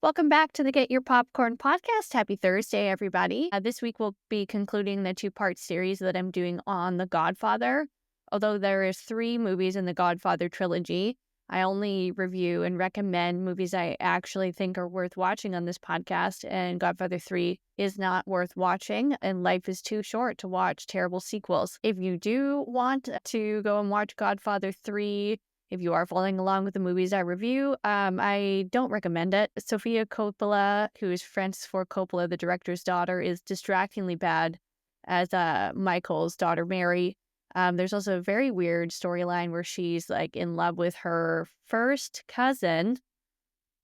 Welcome back to the Get Your Popcorn podcast. Happy Thursday, everybody. This week we'll be concluding the two-part series that I'm doing on The Godfather. Although there is 3 movies in the Godfather trilogy, I only review and recommend movies I actually think are worth watching on this podcast, and Godfather 3 is not worth watching, and life is too short to watch terrible sequels. If you do want to go and watch Godfather 3, if you are following along with the movies I review, I don't recommend it. Sofia Coppola, who is Francis Ford Coppola, the director's daughter, is distractingly bad as Michael's daughter, Mary. There's also a very weird storyline where she's like in love with her first cousin.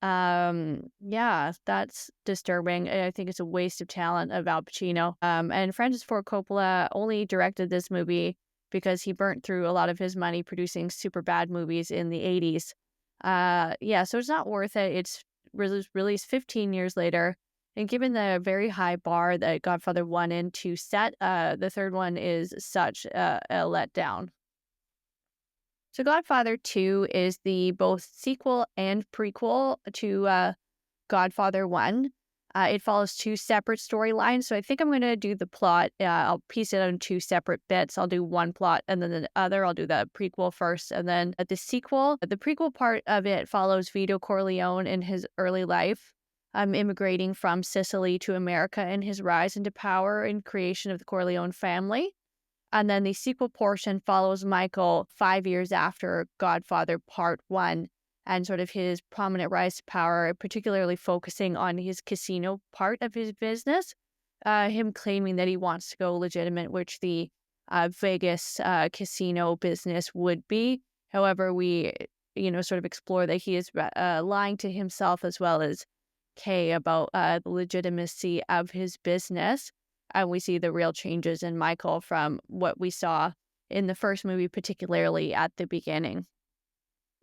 Yeah, that's disturbing. I think it's a waste of talent of Al Pacino. And Francis Ford Coppola only directed this movie because he burnt through a lot of his money producing super bad movies in the 80s. Yeah, so it's not worth it. It's released 15 years later. And given the very high bar that Godfather 1 and 2 set, the third one is such a letdown. So Godfather 2 is the both sequel and prequel to Godfather 1. It follows 2 separate storylines, so I think I'm going to do the plot. I'll piece it on 2 separate bits. I'll do one plot, and then the other, I'll do the prequel first, and then the sequel. The prequel part of it follows Vito Corleone in his early life, immigrating from Sicily to America and his rise into power and creation of the Corleone family. And then the sequel portion follows Michael 5 years after Godfather Part 1 and sort of his prominent rise to power, particularly focusing on his casino part of his business, him claiming that he wants to go legitimate, which the Vegas casino business would be. However, we, sort of explore that he is lying to himself as well as Kay about the legitimacy of his business. And we see the real changes in Michael from what we saw in the first movie, particularly at the beginning.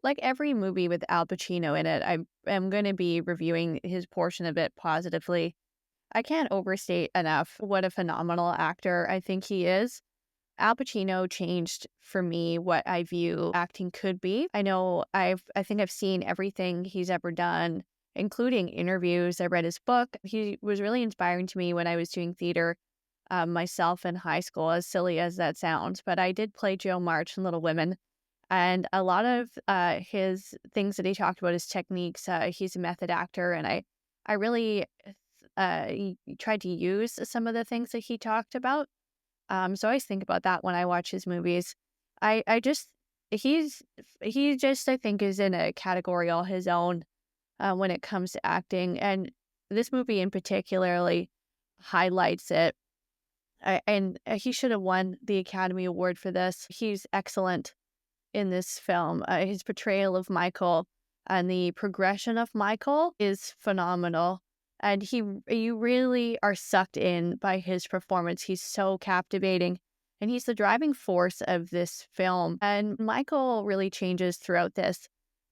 Like every movie with Al Pacino in it, I am going to be reviewing his portion of it positively. I can't overstate enough what a phenomenal actor I think he is. Al Pacino changed for me what I view acting could be. I know I think I've seen everything he's ever done, including interviews. I read his book. He was really inspiring to me when I was doing theater myself in high school, as silly as that sounds. But I did play Joe March in Little Women. And a lot of his things that he talked about, his techniques, he's a method actor. And I really tried to use some of the things that he talked about. So I always think about that when I watch his movies. He just, I think, is in a category all his own when it comes to acting. And this movie in particularly highlights it. And he should have won the Academy Award for this. He's excellent in this film. His portrayal of Michael and the progression of Michael is phenomenal. And you really are sucked in by his performance. He's so captivating. And he's the driving force of this film. And Michael really changes throughout this.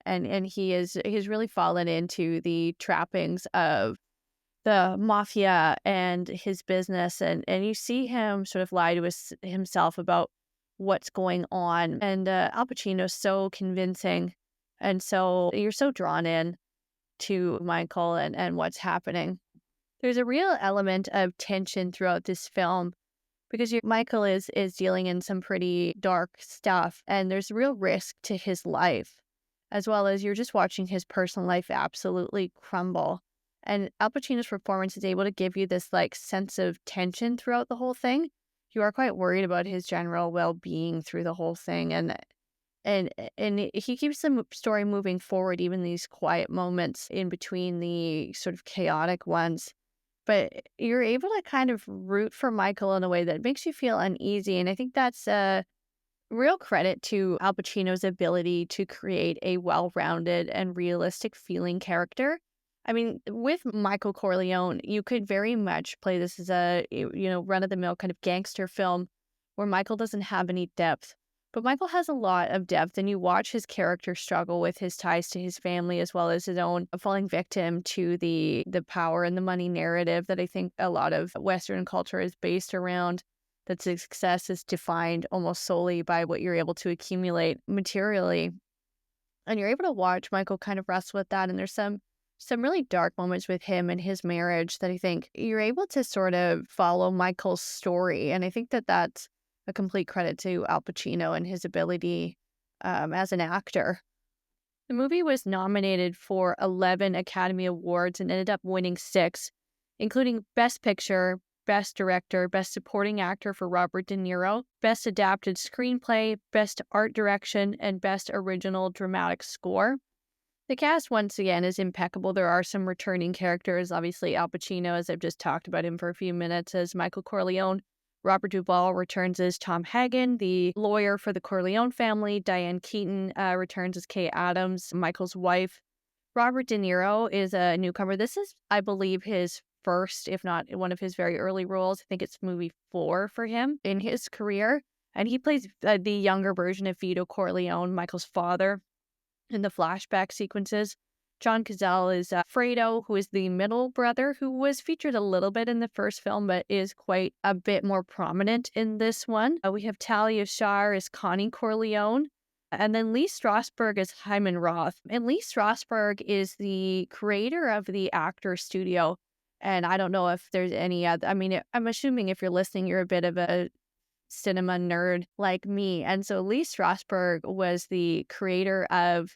And he's really fallen into the trappings of the mafia and his business. And you see him sort of lie to himself about what's going on. And Al Pacino's so convincing. And so you're so drawn in to Michael and what's happening. There's a real element of tension throughout this film because Michael is dealing in some pretty dark stuff, and there's real risk to his life, as well as you're just watching his personal life absolutely crumble. And Al Pacino's performance is able to give you this like sense of tension throughout the whole thing. You are quite worried about his general well-being through the whole thing, and he keeps the story moving forward, even these quiet moments in between the sort of chaotic ones. But you're able to kind of root for Michael in a way that makes you feel uneasy, and I think that's a real credit to Al Pacino's ability to create a well-rounded and realistic feeling character. I mean, with Michael Corleone, you could very much play this as a, run-of-the-mill kind of gangster film where Michael doesn't have any depth. But Michael has a lot of depth, and you watch his character struggle with his ties to his family as well as his own falling victim to the power and the money narrative that I think a lot of Western culture is based around, that success is defined almost solely by what you're able to accumulate materially. And you're able to watch Michael kind of wrestle with that, and there's some some really dark moments with him and his marriage that I think you're able to sort of follow Michael's story. And I think that that's a complete credit to Al Pacino and his ability as an actor. The movie was nominated for 11 Academy Awards and ended up winning 6, including Best Picture, Best Director, Best Supporting Actor for Robert De Niro, Best Adapted Screenplay, Best Art Direction, and Best Original Dramatic Score. The cast, once again, is impeccable. There are some returning characters. Obviously, Al Pacino, as I've just talked about him for a few minutes, as Michael Corleone. Robert Duvall returns as Tom Hagen, the lawyer for the Corleone family. Diane Keaton returns as Kay Adams, Michael's wife. Robert De Niro is a newcomer. This is, I believe, his first, if not one of his very early roles. I think it's movie 4 for him in his career. And he plays the younger version of Vito Corleone, Michael's father, in the flashback sequences. John Cazale is Fredo, who is the middle brother, who was featured a little bit in the first film, but is quite a bit more prominent in this one. We have Talia Shire as Connie Corleone, and then Lee Strasberg as Hyman Roth. And Lee Strasberg is the creator of the Actor Studio. And I don't know if there's any other, I mean, I'm assuming if you're listening, you're a bit of a cinema nerd like me. And so Lee Strasberg was the creator of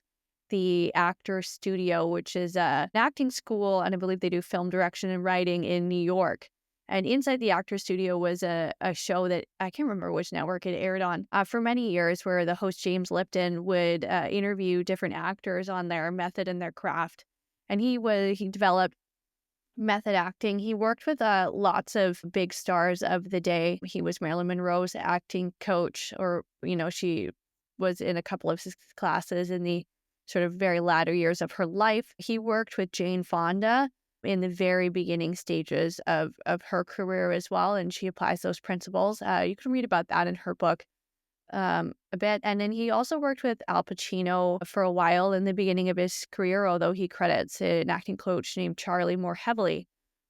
the Actor Studio, which is an acting school, and I believe they do film direction and writing in New York. And inside the Actor Studio was a show that I can't remember which network it aired on for many years, where the host James Lipton would interview different actors on their method and their craft. And he developed method acting. He worked with lots of big stars of the day. He was Marilyn Monroe's acting coach, or, she was in a couple of his classes in the sort of very latter years of her life. He worked with Jane Fonda in the very beginning stages of her career as well, and she applies those principles. You can read about that in her book a bit. And then he also worked with Al Pacino for a while in the beginning of his career, although he credits an acting coach named Charlie more heavily.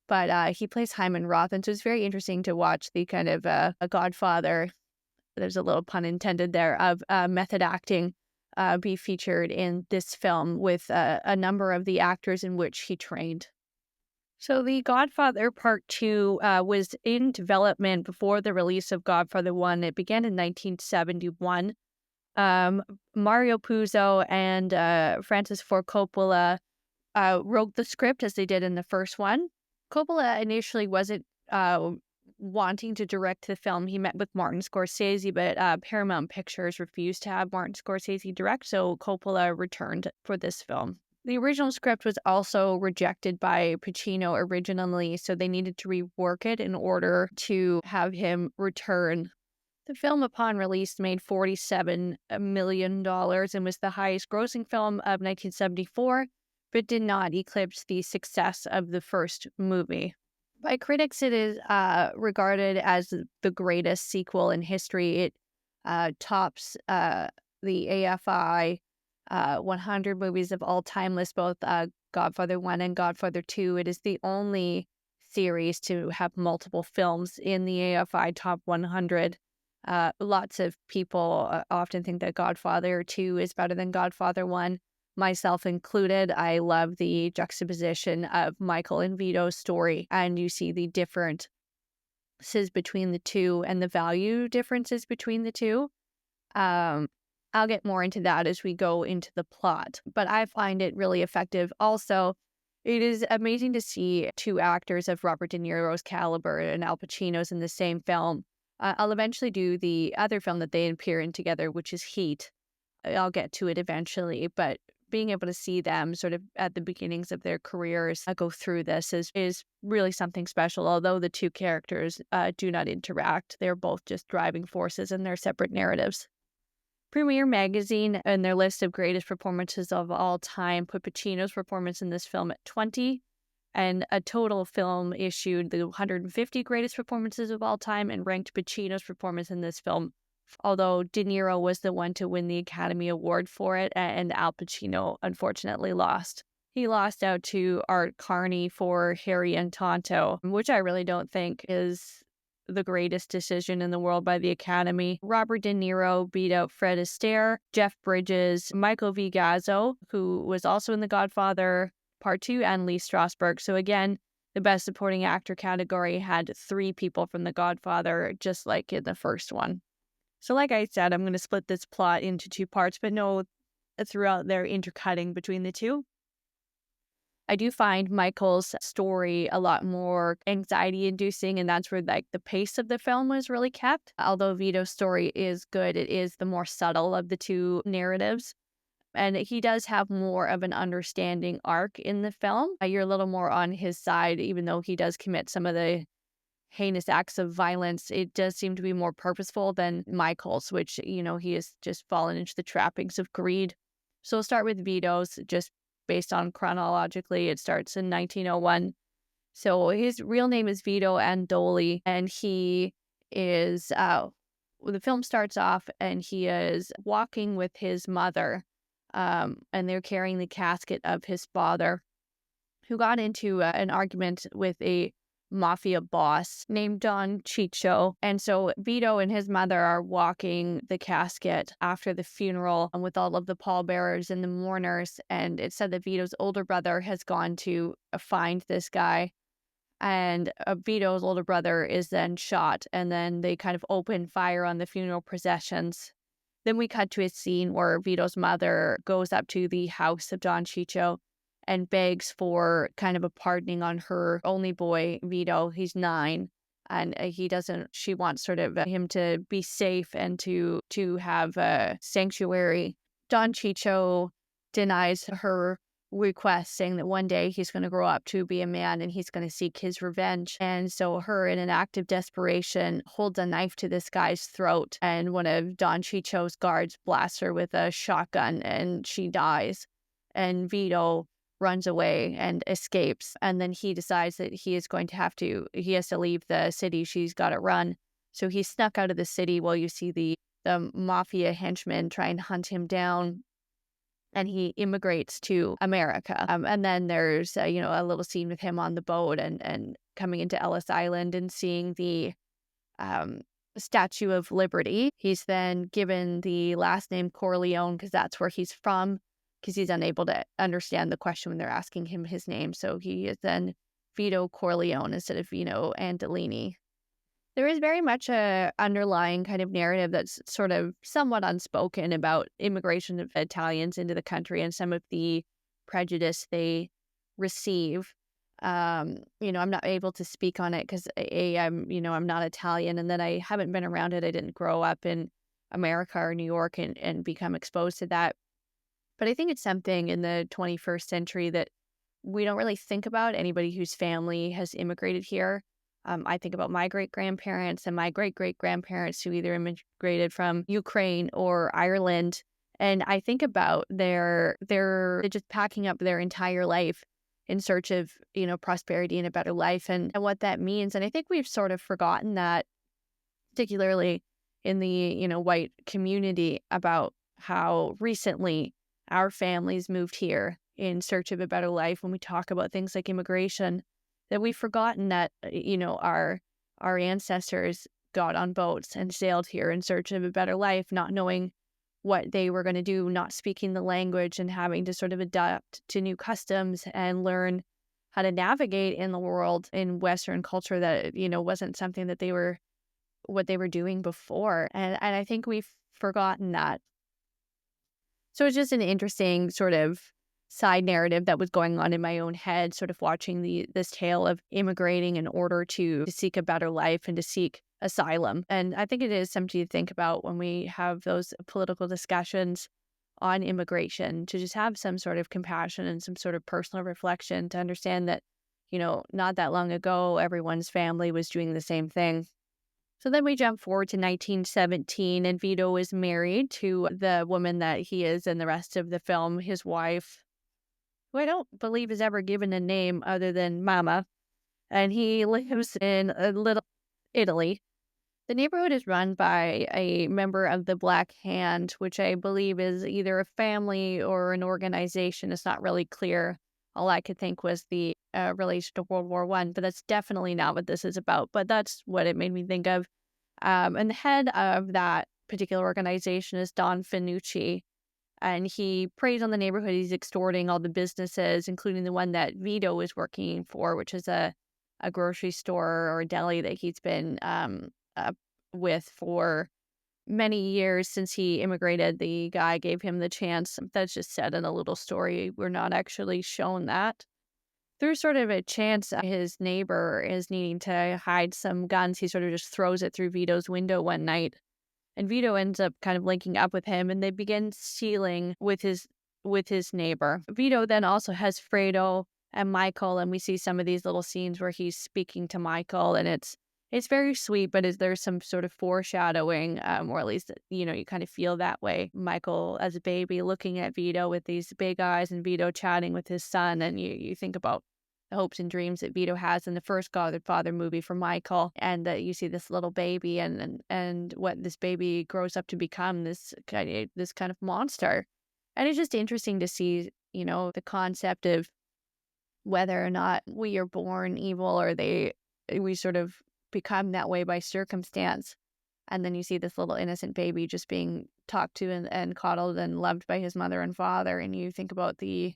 But he plays Hyman Roth, and so it's very interesting to watch the kind of a Godfather, there's a little pun intended there, of method acting be featured in this film with a number of the actors in which he trained. So the Godfather Part II was in development before the release of Godfather I. It began in 1971. Mario Puzo and Francis Ford Coppola wrote the script as they did in the first one. Coppola initially wasn't wanting to direct the film. He met with Martin Scorsese, but Paramount Pictures refused to have Martin Scorsese direct, so Coppola returned for this film. The original script was also rejected by Pacino originally, so they needed to rework it in order to have him return. The film, upon release, made $47 million and was the highest grossing film of 1974, but did not eclipse the success of the first movie. By critics, it is regarded as the greatest sequel in history. It tops the AFI 100 movies of all time list, both Godfather 1 and Godfather 2. It is the only series to have multiple films in the AFI Top 100. Lots of people often think that Godfather 2 is better than Godfather 1, myself included. I love the juxtaposition of Michael and Vito's story, and you see the differences between the two and the value differences between the two. I'll get more into that as we go into the plot, but I find it really effective. Also, it is amazing to see two actors of Robert De Niro's caliber and Al Pacino's in the same film. I'll eventually do the other film that they appear in together, which is Heat. I'll get to it eventually, but being able to see them sort of at the beginnings of their careers go through this is really something special. Although the two characters do not interact, they're both just driving forces in their separate narratives. Premiere Magazine, in their list of greatest performances of all time, put Pacino's performance in this film at 20, and a total film issued the 150 greatest performances of all time and ranked Pacino's performance in this film, although De Niro was the one to win the Academy Award for it, and Al Pacino unfortunately lost. He lost out to Art Carney for Harry and Tonto, which I really don't think is the greatest decision in the world by the Academy. Robert De Niro beat out Fred Astaire, Jeff Bridges, Michael V. Gazzo, who was also in The Godfather, Part II and Lee Strasberg. So again, the Best Supporting Actor category had 3 people from The Godfather, just like in the first one. So like I said, I'm going to split this plot into 2 parts, but no, throughout they're intercutting between the 2. I do find Michael's story a lot more anxiety-inducing, and that's where like the pace of the film was really kept. Although Vito's story is good, it is the more subtle of the 2 narratives. And he does have more of an understanding arc in the film. You're a little more on his side, even though he does commit some of the heinous acts of violence. It does seem to be more purposeful than Michael's, which, he has just fallen into the trappings of greed. So we'll start with Vito's, just based on chronologically. It starts in 1901. So his real name is Vito Andoli, and he is, the film starts off and he is walking with his mother, and they're carrying the casket of his father, who got into an argument with a mafia boss named Don Ciccio. And so Vito and his mother are walking the casket after the funeral with all of the pallbearers and the mourners. And it said that Vito's older brother has gone to find this guy. And Vito's older brother is then shot. And then they kind of open fire on the funeral processions. Then we cut to a scene where Vito's mother goes up to the house of Don Ciccio and begs for kind of a pardoning on her only boy, Vito. He's 9, and she wants sort of him to be safe and to have a sanctuary. Don Ciccio denies her request, saying that one day he's going to grow up to be a man and he's going to seek his revenge. And so her, in an act of desperation, holds a knife to this guy's throat, and one of Don Ciccio's guards blasts her with a shotgun and she dies. And Vito runs away and escapes. And then he decides that he has to leave the city. She's got to run. So he snuck out of the city while you see the mafia henchmen try and hunt him down. And he immigrates to America. And then there's, a little scene with him on the boat and coming into Ellis Island and seeing the Statue of Liberty. He's then given the last name Corleone because that's where he's from, because he's unable to understand the question when they're asking him his name. So he is then Vito Corleone instead of Vito Andolini. There is very much a underlying kind of narrative that's sort of somewhat unspoken about immigration of Italians into the country and some of the prejudice they receive. I'm not able to speak on it because I'm not Italian, and then I haven't been around it. I didn't grow up in America or New York and become exposed to that. But I think it's something in the 21st century that we don't really think about, anybody whose family has immigrated here. I think about my great-grandparents and my great-great-grandparents who either immigrated from Ukraine or Ireland. And I think about they're just packing up their entire life in search of, prosperity and a better life and what that means. And I think we've sort of forgotten that, particularly in the, white community, about how recently our families moved here in search of a better life. When we talk about things like immigration, that we've forgotten that, our ancestors got on boats and sailed here in search of a better life, not knowing what they were going to do, not speaking the language and having to sort of adapt to new customs and learn how to navigate in the world in Western culture that, wasn't something that what they were doing before. And I think we've forgotten that. So it's just an interesting sort of side narrative that was going on in my own head, sort of watching this tale of immigrating in order to seek a better life and to seek asylum. And I think it is something to think about when we have those political discussions on immigration, to just have some sort of compassion and some sort of personal reflection to understand that, not that long ago, everyone's family was doing the same thing. So then we jump forward to 1917, and Vito is married to the woman that he is in the rest of the film, his wife, who I don't believe is ever given a name other than Mama. And he lives in Little Italy. The neighborhood is run by a member of the Black Hand, which I believe is either a family or an organization. It's not really clear. All I could think was the relation to World War I, but that's definitely not what this is about. But that's what it made me think of. And the head of that particular organization is Don Finucci. And he preys on the neighborhood. He's extorting all the businesses, including the one that Vito is working for, which is a grocery store or a deli that he's been with for many years since he immigrated. The guy gave him the chance. That's just said in a little story. We're not actually shown that. Through sort of a chance, his neighbor is needing to hide some guns. He sort of just throws it through Vito's window one night. And Vito ends up kind of linking up with him, and they begin stealing with his neighbor. Vito then also has Fredo and Michael, and we see some of these little scenes where he's speaking to Michael, and it's very sweet, but there's some sort of foreshadowing, or at least, you kind of feel that way. Michael as a baby looking at Vito with these big eyes, and Vito chatting with his son, and you think about the hopes and dreams that Vito has in the first Godfather movie for Michael, and that you see this little baby and what this baby grows up to become, this kind of monster. And it's just interesting to see, the concept of whether or not we are born evil or we sort of become that way by circumstance. And then you see this little innocent baby just being talked to and coddled and loved by his mother and father, and you think about the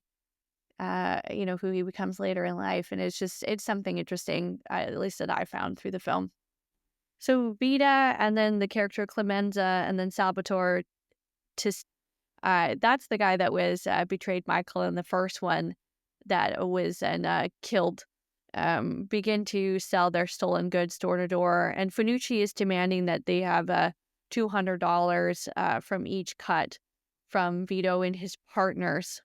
who he becomes later in life. And it's something interesting, at least that I found through the film. So Vita, and then the character Clemenza, and then Salvatore, that's the guy that was betrayed Michael in the first one, that was killed, begin to sell their stolen goods door to door. And Finucci is demanding that they have $200 from each cut from Vito and his partners.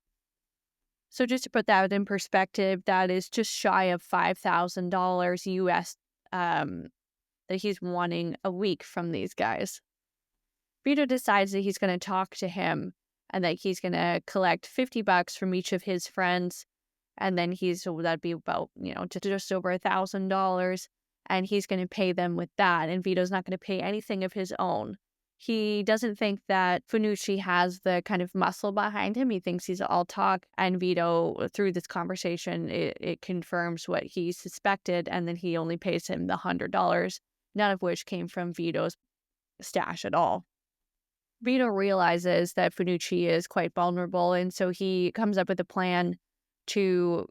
So just to put that in perspective, that is just shy of $5,000 US that he's wanting a week from these guys. Vito decides that he's going to talk to him and that he's going to collect $50 from each of his friends. And then that'd be about, just over $1,000. And he's going to pay them with that. And Vito's not going to pay anything of his own. He doesn't think that Finucci has the kind of muscle behind him. He thinks he's all talk. And Vito, through this conversation, it confirms what he suspected. And then he only pays him the $100, none of which came from Vito's stash at all. Vito realizes that Finucci is quite vulnerable. And so he comes up with a plan to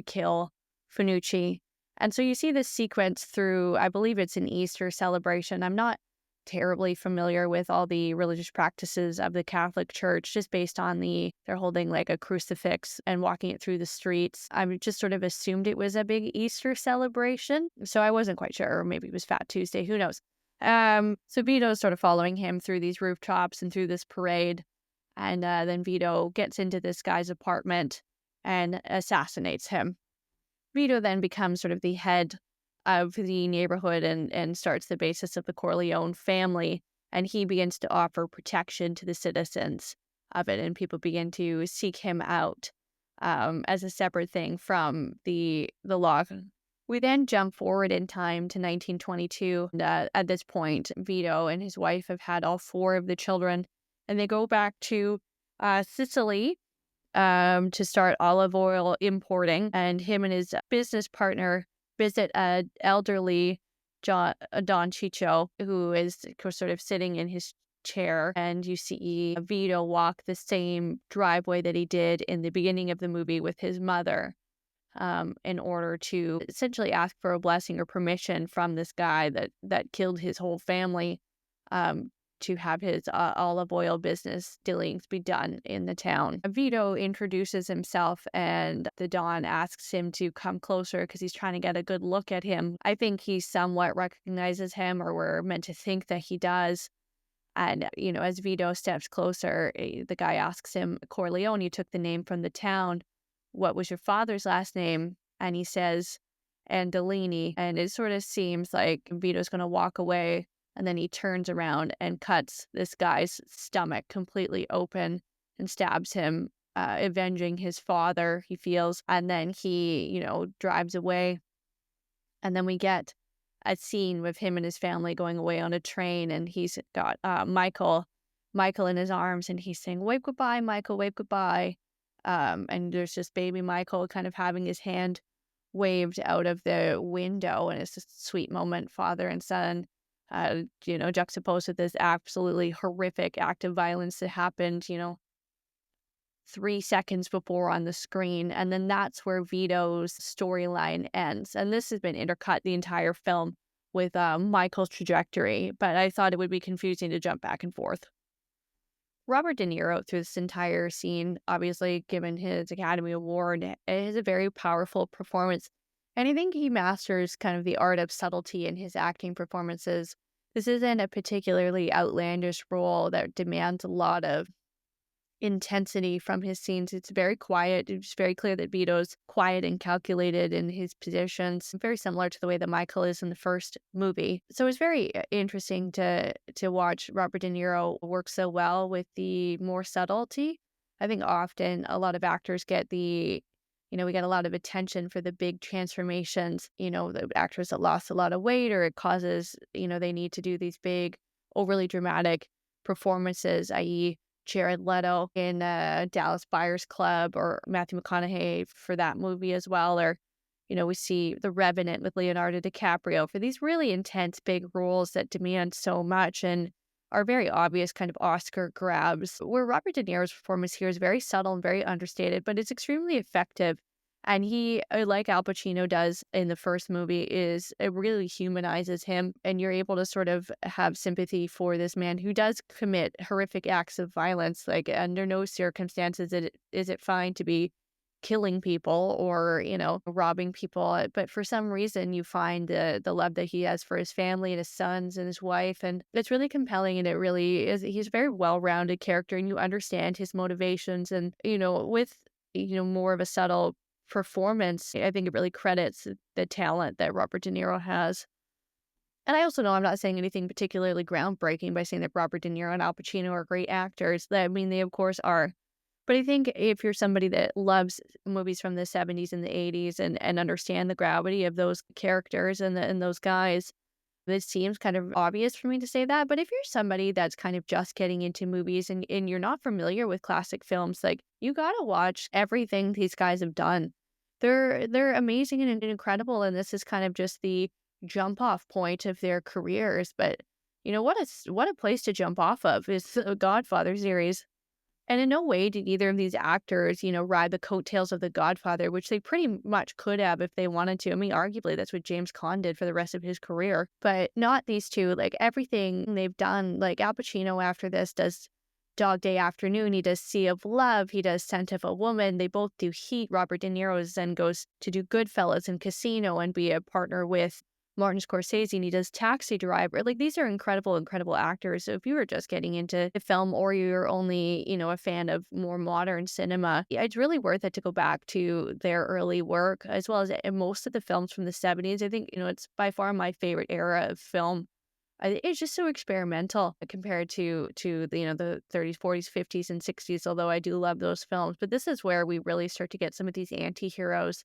kill Finucci. And so you see this sequence through, I believe it's an Easter celebration. I'm not terribly familiar with all the religious practices of the Catholic Church, just based on they're holding like a crucifix and walking it through the streets. I just sort of assumed it was a big Easter celebration. So I wasn't quite sure, or maybe it was Fat Tuesday, who knows. So Vito's sort of following him through these rooftops and through this parade. And then Vito gets into this guy's apartment and assassinates him. Vito then becomes sort of the head of the neighborhood and starts the basis of the Corleone family. And he begins to offer protection to the citizens of it. And people begin to seek him out as a separate thing from the law. We then jump forward in time to 1922. And, at this point, Vito and his wife have had all 4 of the children. And they go back to Sicily to start olive oil importing. And him and his business partner visit an elderly Don Ciccio, who is sort of sitting in his chair. And you see Vito walk the same driveway that he did in the beginning of the movie with his mother, in order to essentially ask for a blessing or permission from this guy that killed his whole family, to have his olive oil business dealings be done in the town. Vito introduces himself, and the Don asks him to come closer because he's trying to get a good look at him. I think he somewhat recognizes him, or we're meant to think that he does. And, as Vito steps closer, the guy asks him, Corleone, you took the name from the town. What was your father's last name? And he says, Andolini. And it sort of seems like Vito's going to walk away. And then he turns around and cuts this guy's stomach completely open and stabs him, avenging his father, he feels. And then he, drives away. And then we get a scene with him and his family going away on a train. And he's got Michael in his arms. And he's saying, wave goodbye, Michael, wave goodbye. And there's just baby Michael kind of having his hand waved out of the window. And it's just a sweet moment, father and son. Juxtaposed with this absolutely horrific act of violence that happened, 3 seconds before on the screen. And then that's where Vito's storyline ends. And this has been intercut the entire film with Michael's trajectory, but I thought it would be confusing to jump back and forth. Robert De Niro, through this entire scene, obviously given his Academy Award, is a very powerful performance. And I think he masters kind of the art of subtlety in his acting performances. This isn't a particularly outlandish role that demands a lot of intensity from his scenes. It's very quiet. It's very clear that Vito's quiet and calculated in his positions, very similar to the way that Michael is in the first movie. So it's very interesting to watch Robert De Niro work so well with the more subtlety. I think often a lot of actors get we get a lot of attention for the big transformations, the actors that lost a lot of weight, or it causes, they need to do these big, overly dramatic performances, i.e., Jared Leto in Dallas Buyers Club, or Matthew McConaughey for that movie as well. Or, we see The Revenant with Leonardo DiCaprio for these really intense big roles that demand so much and are very obvious kind of Oscar grabs, where Robert De Niro's performance here is very subtle and very understated, but it's extremely effective. And he, like Al Pacino does in the first movie, it really humanizes him, and you're able to sort of have sympathy for this man who does commit horrific acts of violence. Like, under no circumstances is it fine to be killing people or, robbing people. But for some reason, you find the love that he has for his family and his sons and his wife. And it's really compelling. And it really is. He's a very well-rounded character, and you understand his motivations. And, with, more of a subtle performance, I think it really credits the talent that Robert De Niro has. And I also know I'm not saying anything particularly groundbreaking by saying that Robert De Niro and Al Pacino are great actors. I mean, they of course are. But I think if you're somebody that loves movies from the 70s and the 80s and understand the gravity of those characters and those guys, this seems kind of obvious for me to say that. But if you're somebody that's kind of just getting into movies and you're not familiar with classic films, like, you gotta watch everything these guys have done. They're amazing and incredible, and this is kind of just the jump off point of their careers. But what a place to jump off of is the Godfather series. And in no way did either of these actors, ride the coattails of The Godfather, which they pretty much could have if they wanted to. I mean, arguably, that's what James Caan did for the rest of his career. But not these two. Like, everything they've done, like Al Pacino after this does Dog Day Afternoon, he does Sea of Love, he does Scent of a Woman. They both do Heat. Robert De Niro then goes to do Goodfellas and Casino and be a partner with Martin Scorsese, and he does Taxi Driver. Like, these are incredible, incredible actors. So if you were just getting into the film, or you're only, a fan of more modern cinema, it's really worth it to go back to their early work, as well as most of the films from the 70s. I think, it's by far my favorite era of film. It's just so experimental compared to the, the 30s, 40s, 50s, and 60s, although I do love those films. But this is where we really start to get some of these anti-heroes,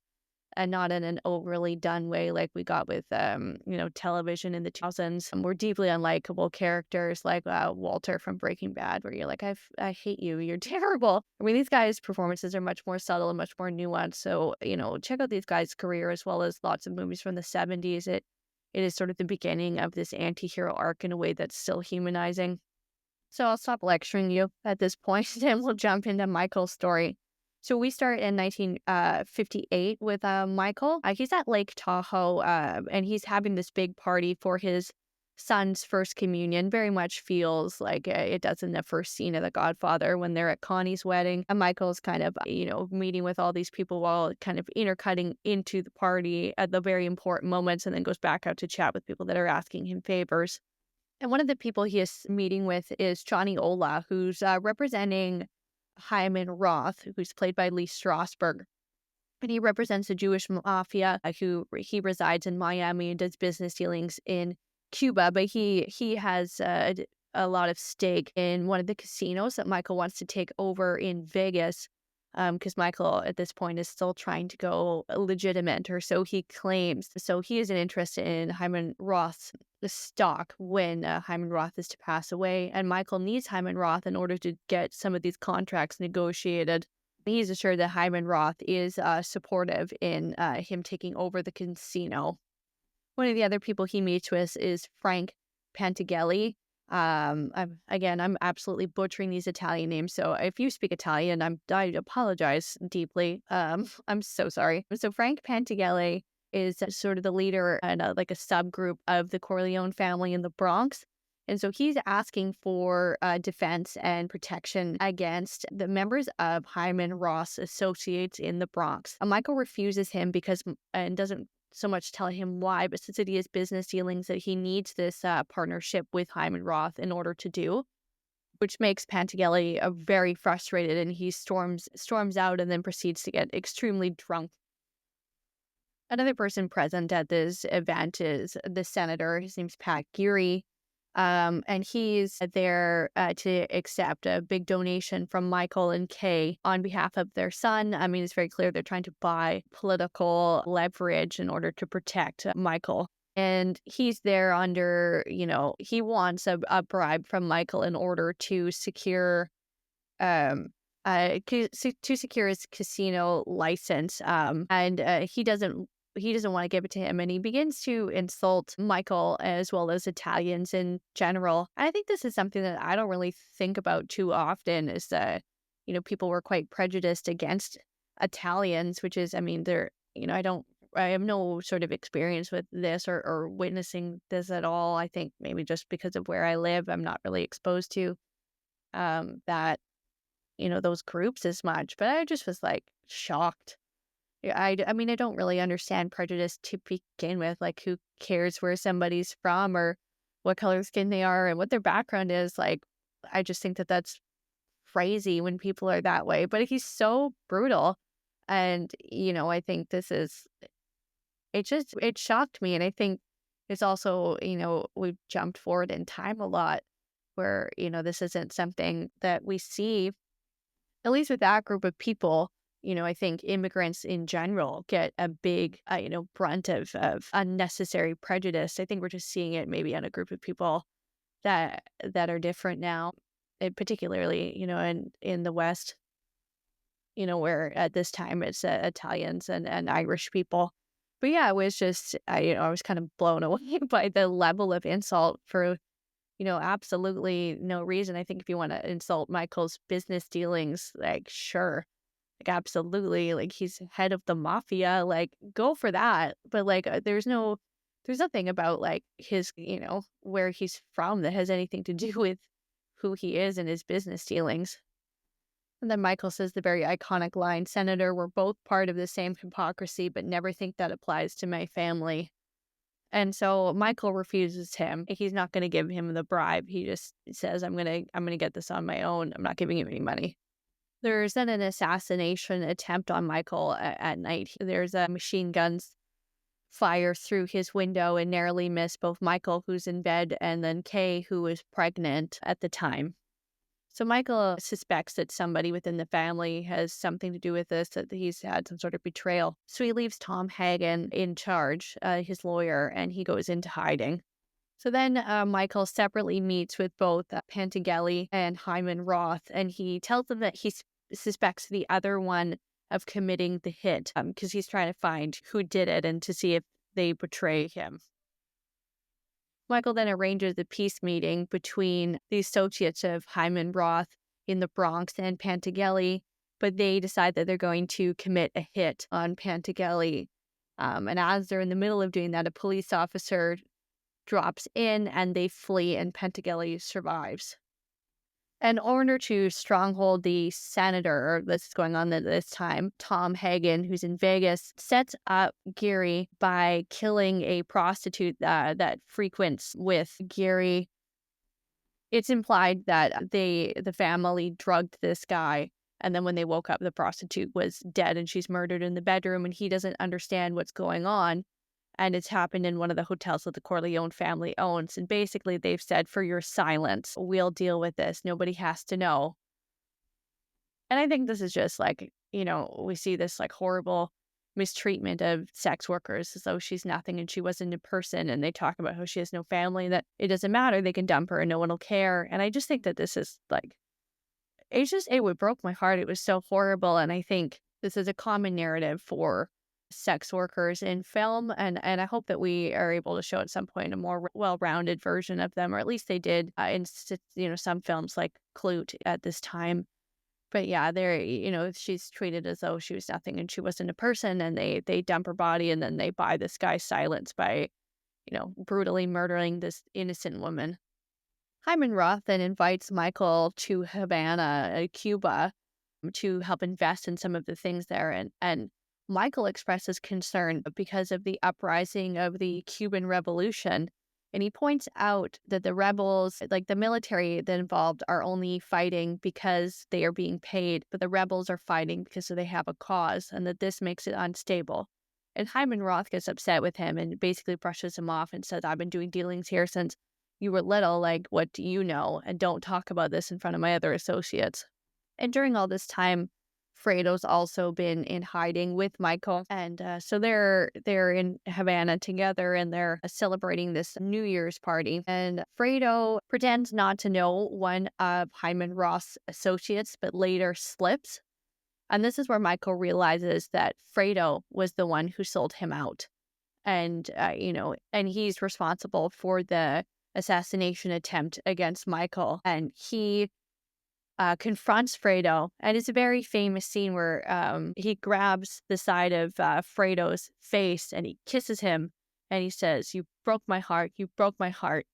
and not in an overly done way like we got with, television in the 2000s. More deeply unlikable characters like Walter from Breaking Bad, where you're like, I hate you, you're terrible. I mean, these guys' performances are much more subtle and much more nuanced. So, check out these guys' career, as well as lots of movies from the 70s. It is sort of the beginning of this anti-hero arc in a way that's still humanizing. So I'll stop lecturing you at this point, and we'll jump into Michael's story. So we start in 1958 with Michael. He's at Lake Tahoe, and he's having this big party for his son's first communion. Very much feels like it does in the first scene of The Godfather when they're at Connie's wedding. And Michael's kind of, meeting with all these people while kind of intercutting into the party at the very important moments, and then goes back out to chat with people that are asking him favors. And one of the people he is meeting with is Johnny Ola, who's representing Hyman Roth, who's played by Lee Strasberg. And he represents the Jewish mafia, who he resides in Miami and does business dealings in Cuba. But he has a lot of stake in one of the casinos that Michael wants to take over in Vegas, because Michael at this point is still trying to go legitimate, or so he claims. So he is an interest in Hyman Roth's stock when Hyman Roth is to pass away, and Michael needs Hyman Roth in order to get some of these contracts negotiated. He's assured that Hyman Roth is supportive in him taking over the casino. One of the other people he meets with is Frank Pantagelli, I'm absolutely butchering these Italian names. So if you speak Italian, I apologize deeply. I'm so sorry. So Frank Pantigale is sort of the leader and like a subgroup of the Corleone family in the Bronx. And so he's asking for defense and protection against the members of Hyman Roth's associates in the Bronx. Michael refuses him and doesn't so much tell him why, but since it is business dealings that he needs this partnership with Hyman Roth in order to do, which makes Pantigale very frustrated, and he storms out and then proceeds to get extremely drunk. Another person present at this event is the senator. His name's Pat Geary. And he's there to accept a big donation from Michael and Kay on behalf of their son. I mean, it's very clear they're trying to buy political leverage in order to protect Michael. And he's there under, he wants a bribe from Michael in order to secure to secure his casino license. And he doesn't want to give it to him, and he begins to insult Michael as well as Italians in general. And I think this is something that I don't really think about too often, is that, people were quite prejudiced against Italians, which is, I mean, I have no sort of experience with this or witnessing this at all. I think maybe just because of where I live, I'm not really exposed to that, those groups as much. But I just was like shocked. Yeah, I mean, I don't really understand prejudice to begin with. Like, who cares where somebody's from or what color skin they are and what their background is? Like, I just think that that's crazy when people are that way. But he's so brutal. And, I think it shocked me. And I think it's also, we've jumped forward in time a lot where, this isn't something that we see, at least with that group of people. I think immigrants in general get a big, brunt of unnecessary prejudice. I think we're just seeing it maybe on a group of people that are different now, particularly, in the West, where at this time it's Italians and Irish people. But yeah, it was just, I was kind of blown away by the level of insult for, absolutely no reason. I think if you want to insult Michael's business dealings, like, sure. Like, absolutely, like, he's head of the mafia, like, go for that. But, like, there's nothing about, like, his, where he's from that has anything to do with who he is and his business dealings. And then Michael says the very iconic line, "Senator, we're both part of the same hypocrisy, but never think that applies to my family." And so Michael refuses him. He's not going to give him the bribe. He just says, I'm going to get this on my own. I'm not giving him any money. There's then an assassination attempt on Michael at night. There's a machine guns fire through his window and narrowly miss both Michael, who's in bed, and then Kay, who was pregnant at the time. So Michael suspects that somebody within the family has something to do with this, that he's had some sort of betrayal. So he leaves Tom Hagen in charge, his lawyer, and he goes into hiding. So then Michael separately meets with both Pantigale and Hyman Roth, and he tells them that he suspects the other one of committing the hit because he's trying to find who did it and to see if they betray him. Michael then arranges a peace meeting between the associates of Hyman Roth in the Bronx and Pantigale, but they decide that they're going to commit a hit on Pantigale. And as they're in the middle of doing that, a police officer drops in and they flee, and Pantigale survives. In order to stronghold the senator, this is going on at this time, Tom Hagen, who's in Vegas, sets up Geary by killing a prostitute that frequents with Geary. It's implied that the family drugged this guy, and then when they woke up, the prostitute was dead and she's murdered in the bedroom, and he doesn't understand what's going on. And it's happened in one of the hotels that the Corleone family owns. And basically they've said, for your silence, we'll deal with this. Nobody has to know. And I think this is just like, we see this like horrible mistreatment of sex workers as though she's nothing and she wasn't a person. And they talk about how she has no family, that it doesn't matter. They can dump her and no one will care. And I just think that this is like, it broke my heart. It was so horrible. And I think this is a common narrative for sex workers in film, and I hope that we are able to show at some point a more well-rounded version of them, or at least they did in some films like Clute at this time. But yeah, she's treated as though she was nothing and she wasn't a person, and they dump her body, and then they buy this guy's silence by brutally murdering this innocent woman. Hyman Roth then invites Michael to Havana, Cuba, to help invest in some of the things there. And Michael expresses concern because of the uprising of the Cuban Revolution. And he points out that the rebels, like the military that involved, are only fighting because they are being paid, but the rebels are fighting because they have a cause, and that this makes it unstable. And Hyman Roth gets upset with him and basically brushes him off and says, I've been doing dealings here since you were little, like, what do you know? And don't talk about this in front of my other associates. And during all this time, Fredo's also been in hiding with Michael. And so they're in Havana together, and they're celebrating this New Year's party. And Fredo pretends not to know one of Hyman Roth's associates, but later slips. And this is where Michael realizes that Fredo was the one who sold him out. And, and he's responsible for the assassination attempt against Michael. And he confronts Fredo, and it's a very famous scene where he grabs the side of Fredo's face and he kisses him, and he says, "You broke my heart, you broke my heart."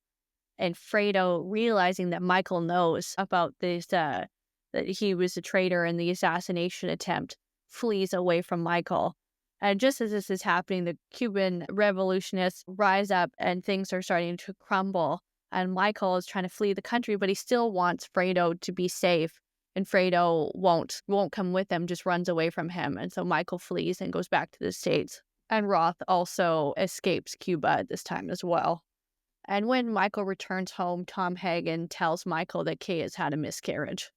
And Fredo, realizing that Michael knows about this, that he was a traitor in the assassination attempt, flees away from Michael. And just as this is happening, the Cuban revolutionists rise up and things are starting to crumble. And Michael is trying to flee the country, but he still wants Fredo to be safe. And Fredo won't come with him, just runs away from him. And so Michael flees and goes back to the States. And Roth also escapes Cuba at this time as well. And when Michael returns home, Tom Hagen tells Michael that Kay has had a miscarriage.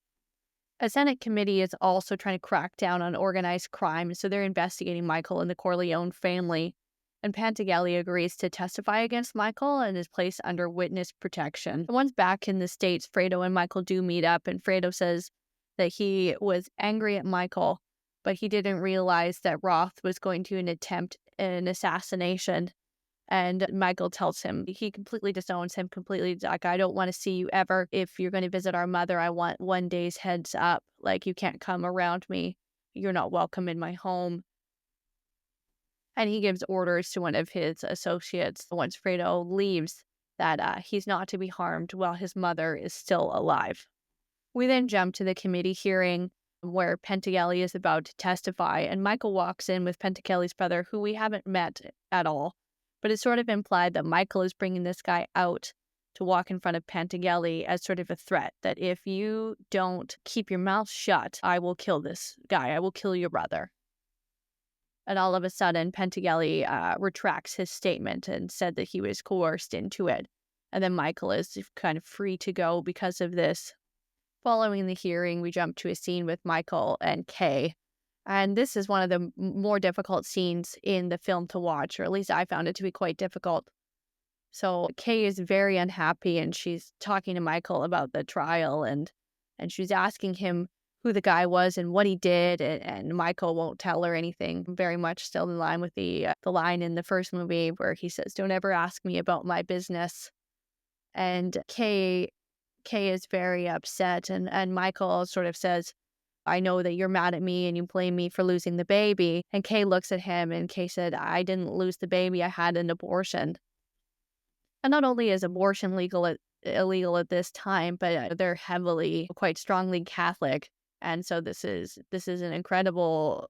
A Senate committee is also trying to crack down on organized crime, so they're investigating Michael and the Corleone family. And Pantageli agrees to testify against Michael and is placed under witness protection. Once back in the States, Fredo and Michael do meet up, and Fredo says that he was angry at Michael, but he didn't realize that Roth was going to attempt an assassination. And Michael tells him, he completely disowns him, completely, like, I don't want to see you ever. If you're going to visit our mother, I want one day's heads up. Like, you can't come around me. You're not welcome in my home. And he gives orders to one of his associates, once Fredo leaves, that he's not to be harmed while his mother is still alive. We then jump to the committee hearing where Pantageli is about to testify, and Michael walks in with Pantageli's brother, who we haven't met at all. But it's sort of implied that Michael is bringing this guy out to walk in front of Pantageli as sort of a threat, that if you don't keep your mouth shut, I will kill this guy. I will kill your brother. And all of a sudden, Pantageli retracts his statement and said that he was coerced into it. And then Michael is kind of free to go because of this. Following the hearing, we jump to a scene with Michael and Kay. And this is one of the more difficult scenes in the film to watch, or at least I found it to be quite difficult. So Kay is very unhappy, and she's talking to Michael about the trial, and she's asking him who the guy was and what he did, and Michael won't tell her anything. Very much still in line with the line in the first movie where he says, "Don't ever ask me about my business." And Kay is very upset, and Michael sort of says, "I know that you're mad at me and you blame me for losing the baby." And Kay looks at him, and Kay said, "I didn't lose the baby, I had an abortion." And not only is abortion illegal at this time, but they're heavily, quite strongly Catholic. And so this is an incredible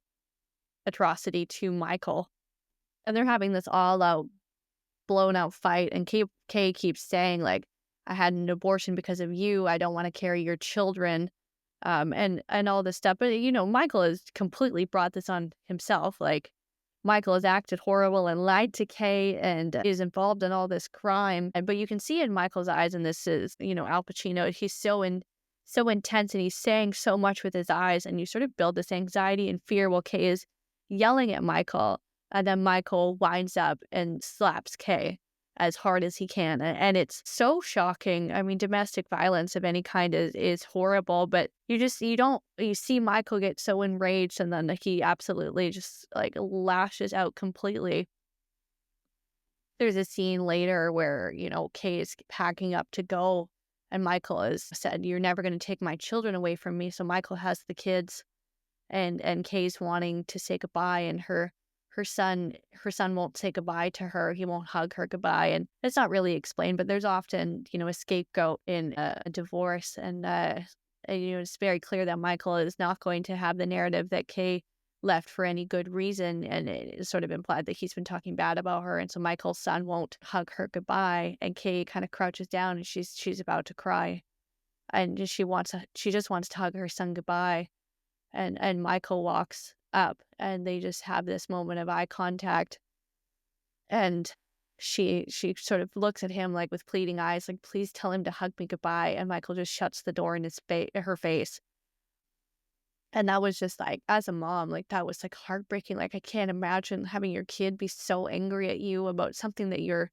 atrocity to Michael. And they're having this all-out, blown-out fight, and Kay keeps saying, like, "I had an abortion because of you, I don't want to carry your children." And all this stuff. But, Michael has completely brought this on himself. Like, Michael has acted horrible and lied to Kay and is involved in all this crime. But you can see in Michael's eyes, and this is, Al Pacino, he's so intense, and he's saying so much with his eyes, and you sort of build this anxiety and fear while Kay is yelling at Michael. And then Michael winds up and slaps Kay. as hard as he can. And it's so shocking. I mean, domestic violence of any kind is horrible, but you see Michael get so enraged, and then he absolutely just like lashes out completely. There's a scene later where, Kay is packing up to go, and Michael has said, "You're never going to take my children away from me." So Michael has the kids, and Kay's wanting to say goodbye, and her son won't say goodbye to her. He won't hug her goodbye, and it's not really explained, but there's often, a scapegoat in a divorce, and it's very clear that Michael is not going to have the narrative that Kay left for any good reason, and it is sort of implied that he's been talking bad about her, and so Michael's son won't hug her goodbye, and Kay kind of crouches down, and she's about to cry, and she just wants to hug her son goodbye, and Michael walks up, and they just have this moment of eye contact, and she sort of looks at him like with pleading eyes, like, "Please tell him to hug me goodbye," and Michael just shuts the door in her face. And that was just like, as a mom, like, that was like heartbreaking. Like, I can't imagine having your kid be so angry at you about something that you're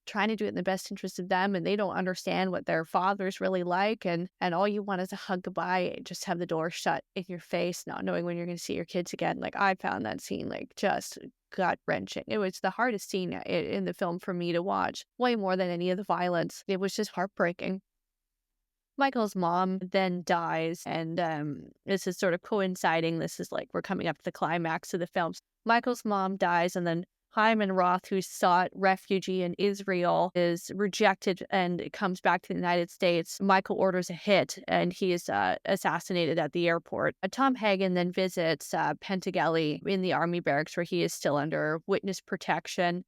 trying to do it in the best interest of them, and they don't understand what their father's really like, and all you want is a hug goodbye, and just have the door shut in your face, not knowing when you're going to see your kids again. Like, I found that scene like just gut wrenching. It was the hardest scene in the film for me to watch, way more than any of the violence. It was just heartbreaking. Michael's mom then dies, and this is sort of coinciding. This is like we're coming up to the climax of the film. Michael's mom dies, and then Hyman Roth, who sought refugee in Israel, is rejected and comes back to the United States. Michael orders a hit, and he is assassinated at the airport. Tom Hagen then visits Pentageli in the army barracks, where he is still under witness protection,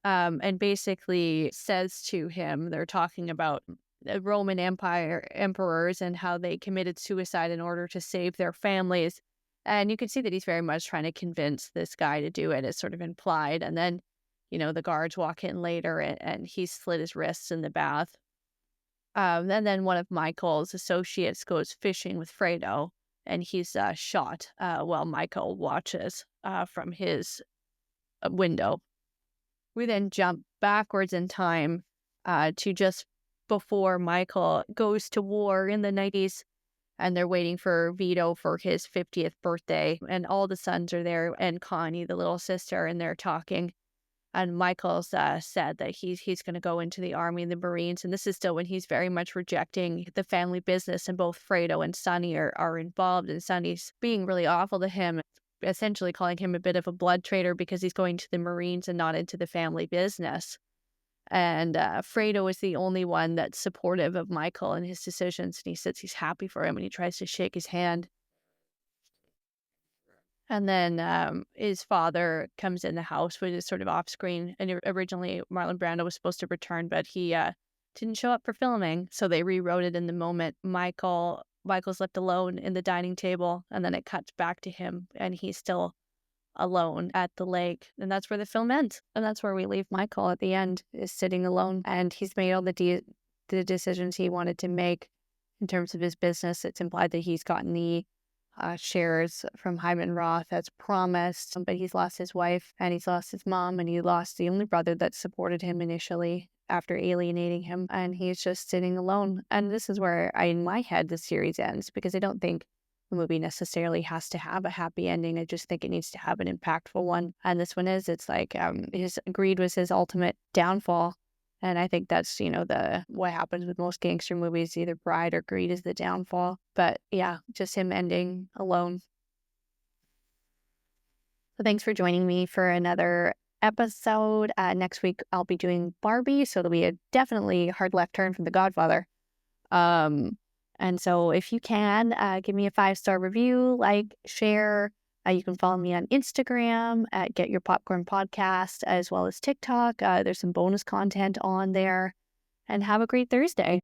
and basically says to him, they're talking about the Roman Empire emperors and how they committed suicide in order to save their families. And you can see that he's very much trying to convince this guy to do it. It's sort of implied. And then, the guards walk in later, and he slit his wrists in the bath. And then one of Michael's associates goes fishing with Fredo, and he's shot while Michael watches from his window. We then jump backwards in time to just before Michael goes to war in the 90s, and they're waiting for Vito for his 50th birthday, and all the sons are there, and Connie, the little sister, and they're talking, and Michael's said that he's going to go into the Army and the Marines, and this is still when he's very much rejecting the family business, and both Fredo and Sonny are involved, and Sonny's being really awful to him, essentially calling him a bit of a blood traitor because he's going to the Marines and not into the family business. And Fredo is the only one that's supportive of Michael and his decisions. And he says he's happy for him, and he tries to shake his hand. And then his father comes in the house, which is sort of off screen. And originally Marlon Brando was supposed to return, but he didn't show up for filming. So they rewrote it in the moment. Michael's left alone in the dining table, and then it cuts back to him, and he's still alone at the lake, and that's where the film ends, and that's where we leave Michael at the end, is sitting alone, and he's made all the decisions he wanted to make in terms of his business. It's implied that he's gotten the shares from Hyman Roth as promised, but he's lost his wife, and he's lost his mom, and he lost the only brother that supported him initially after alienating him, and he's just sitting alone. And this is where in my head the series ends, because I don't think the movie necessarily has to have a happy ending. I just think it needs to have an impactful one. And this one is. It's like greed was his ultimate downfall. And I think that's, what happens with most gangster movies, either pride or greed is the downfall. But yeah, just him ending alone. So thanks for joining me for another episode. Next week, I'll be doing Barbie. So it'll be a definitely hard left turn from The Godfather. And so if you can, give me a 5-star review, like, share. You can follow me on Instagram at Get Your Popcorn Podcast, as well as TikTok. There's some bonus content on there. And have a great Thursday.